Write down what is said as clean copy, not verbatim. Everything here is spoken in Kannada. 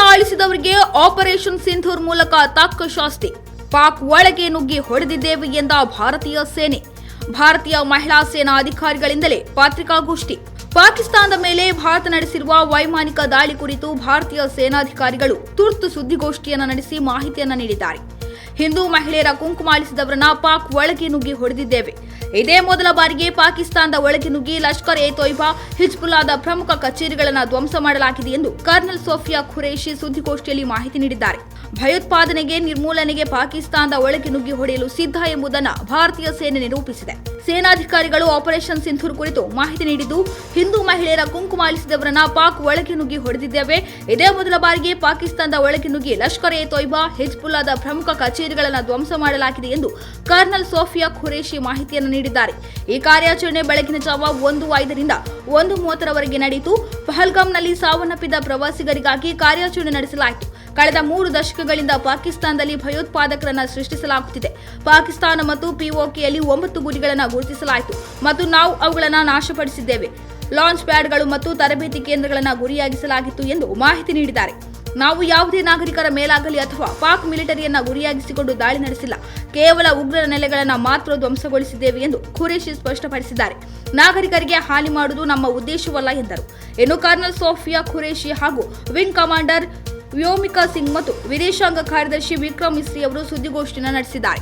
ಆಳಿಸಿದವರಿಗೆ ಆಪರೇಷನ್ ಸಿಂಧೂರ್ ಮೂಲಕ ತಕ್ಕ ಶಾಸ್ತಿ. ಪಾಕ್ ಒಳಗೆ ನುಗ್ಗಿ ಹೊಡೆದಿದ್ದೇವೆ ಎಂದ ಭಾರತೀಯ ಸೇನೆ. ಭಾರತೀಯ ಮಹಿಳಾ ಸೇನಾ ಅಧಿಕಾರಿಗಳಿಂದಲೇ ಪತ್ರಿಕಾಗೋಷ್ಠಿ. ಪಾಕಿಸ್ತಾನದ ಮೇಲೆ ಭಾರತ ನಡೆಸಿರುವ ವೈಮಾನಿಕ ದಾಳಿ ಕುರಿತು ಭಾರತೀಯ ಸೇನಾಧಿಕಾರಿಗಳು ತುರ್ತು ಸುದ್ದಿಗೋಷ್ಠಿಯನ್ನು ನಡೆಸಿ ಮಾಹಿತಿಯನ್ನು ನೀಡಿದ್ದಾರೆ. ಹಿಂದೂ ಮಹಿಳೆಯರ ಕುಂಕುಮಾಳಿಸಿದವರನ್ನ ಪಾಕ್ ಒಳಗೆ ನುಗ್ಗಿ ಹೊಡೆದಿದ್ದೇವೆ. ಇದೇ ಮೊದಲ ಬಾರಿಗೆ ಪಾಕಿಸ್ತಾನದ ಒಳಗೆ ನುಗ್ಗಿ ಲಷ್ಕರ್ ಎ ತೊಯ್ಬಾ, ಹಿಜ್ಬುಲ್ಲಾದ ಪ್ರಮುಖ ಕಚೇರಿಗಳನ್ನು ಧ್ವಂಸ ಮಾಡಲಾಗಿದೆ ಎಂದು ಕರ್ನಲ್ ಸೋಫಿಯಾ ಖುರೇಶಿ ಸುದ್ದಿಗೋಷ್ಠಿಯಲ್ಲಿ ಮಾಹಿತಿ ನೀಡಿದ್ದಾರೆ. ಭಯೋತ್ಪಾದನೆಗೆ ನಿರ್ಮೂಲನೆಗೆ ಪಾಕಿಸ್ತಾನದ ಒಳಗೆ ನುಗ್ಗಿ ಹೊಡೆಯಲು ಸಿದ್ಧ ಎಂಬುದನ್ನು ಭಾರತೀಯ ಸೇನೆ ನಿರೂಪಿಸಿದೆ. ಸೇನಾಧಿಕಾರಿಗಳು ಆಪರೇಷನ್ ಸಿಂಧೂರ್ ಕುರಿತು ಮಾಹಿತಿ ನೀಡಿದ್ದು, ಹಿಂದೂ ಮಹಿಳೆಯರ ಕುಂಕುಮಾಳಿಸಿದವರನ್ನ ಪಾಕ್ ಒಳಗೆ ನುಗ್ಗಿ ಹೊಡೆದಿದ್ದೇವೆ. ಇದೇ ಮೊದಲ ಬಾರಿಗೆ ಪಾಕಿಸ್ತಾನದ ಒಳಗೆ ನುಗ್ಗಿ ಲಷ್ಕರ್ ಎ ತೊಯ್ಬಾ, ಹಿಜ್ಬುಲ್ಲಾದ ಪ್ರಮುಖ ಕಚೇರಿಗಳನ್ನು ಧ್ವಂಸ ಮಾಡಲಾಗಿದೆ ಎಂದು ಕರ್ನಲ್ ಸೋಫಿಯಾ ಖುರೇಶಿ ಮಾಹಿತಿಯನ್ನು ನೀಡಿದ್ದಾರೆ. ಈ ಕಾರ್ಯಾಚರಣೆ ಬೆಳಗಿನ ಜಾವ 1:05ರಿಂದ 1:30ರವರೆಗೆ ನಡೆಯಿತು. ಪಹಲ್ಗಾಮ್ನಲ್ಲಿ ಸಾವನ್ನಪ್ಪಿದ ಪ್ರವಾಸಿಗರಿಗಾಗಿ ಕಾರ್ಯಾಚರಣೆ ನಡೆಸಲಾಯಿತು. ಕಳೆದ 3 ದಶಕಗಳಿಂದ ಪಾಕಿಸ್ತಾನದಲ್ಲಿ ಭಯೋತ್ಪಾದಕರನ್ನು ಸೃಷ್ಟಿಸಲಾಗುತ್ತಿದೆ. ಪಾಕಿಸ್ತಾನ ಮತ್ತು ಪಿಒಕೆಯಲ್ಲಿ 9 ಗುರಿಗಳನ್ನು ಗುರುತಿಸಲಾಯಿತು ಮತ್ತು ನಾವು ಅವುಗಳನ್ನು ನಾಶಪಡಿಸಿದ್ದೇವೆ. ಲಾಂಚ್ ಪ್ಯಾಡ್ಗಳು ಮತ್ತು ತರಬೇತಿ ಕೇಂದ್ರಗಳನ್ನು ಗುರಿಯಾಗಿಸಲಾಗಿತ್ತು ಎಂದು ಮಾಹಿತಿ ನೀಡಿದ್ದಾರೆ. ನಾವು ಯಾವುದೇ ನಾಗರಿಕರ ಮೇಲಾಗಲಿ ಅಥವಾ ಪಾಕ್ ಮಿಲಿಟರಿಯನ್ನ ಗುರಿಯಾಗಿಸಿಕೊಂಡು ದಾಳಿ ನಡೆಸಿಲ್ಲ. ಕೇವಲ ಉಗ್ರರ ನೆಲೆಗಳನ್ನು ಮಾತ್ರ ಧ್ವಂಸಗೊಳಿಸಿದ್ದೇವೆ ಎಂದು ಖುರೇಶಿ ಸ್ಪಷ್ಟಪಡಿಸಿದ್ದಾರೆ. ನಾಗರಿಕರಿಗೆ ಹಾನಿ ಮಾಡುವುದು ನಮ್ಮ ಉದ್ದೇಶವಲ್ಲ ಎಂದರು. ಇನ್ನು ಕರ್ನಲ್ ಸೋಫಿಯಾ ಖುರೇಶಿ ಹಾಗೂ ವಿಂಗ್ ಕಮಾಂಡರ್ ವ್ಯೋಮಿಕಾ ಸಿಂಗ್ ಮತ್ತು ವಿದೇಶಾಂಗ ಕಾರ್ಯದರ್ಶಿ ವಿಕ್ರಮ್ ಮಿಸ್ರಿ ಅವರು ಸುದ್ದಿಗೋಷ್ಠಿಯನ್ನು ನಡೆಸಿದ್ದಾರೆ.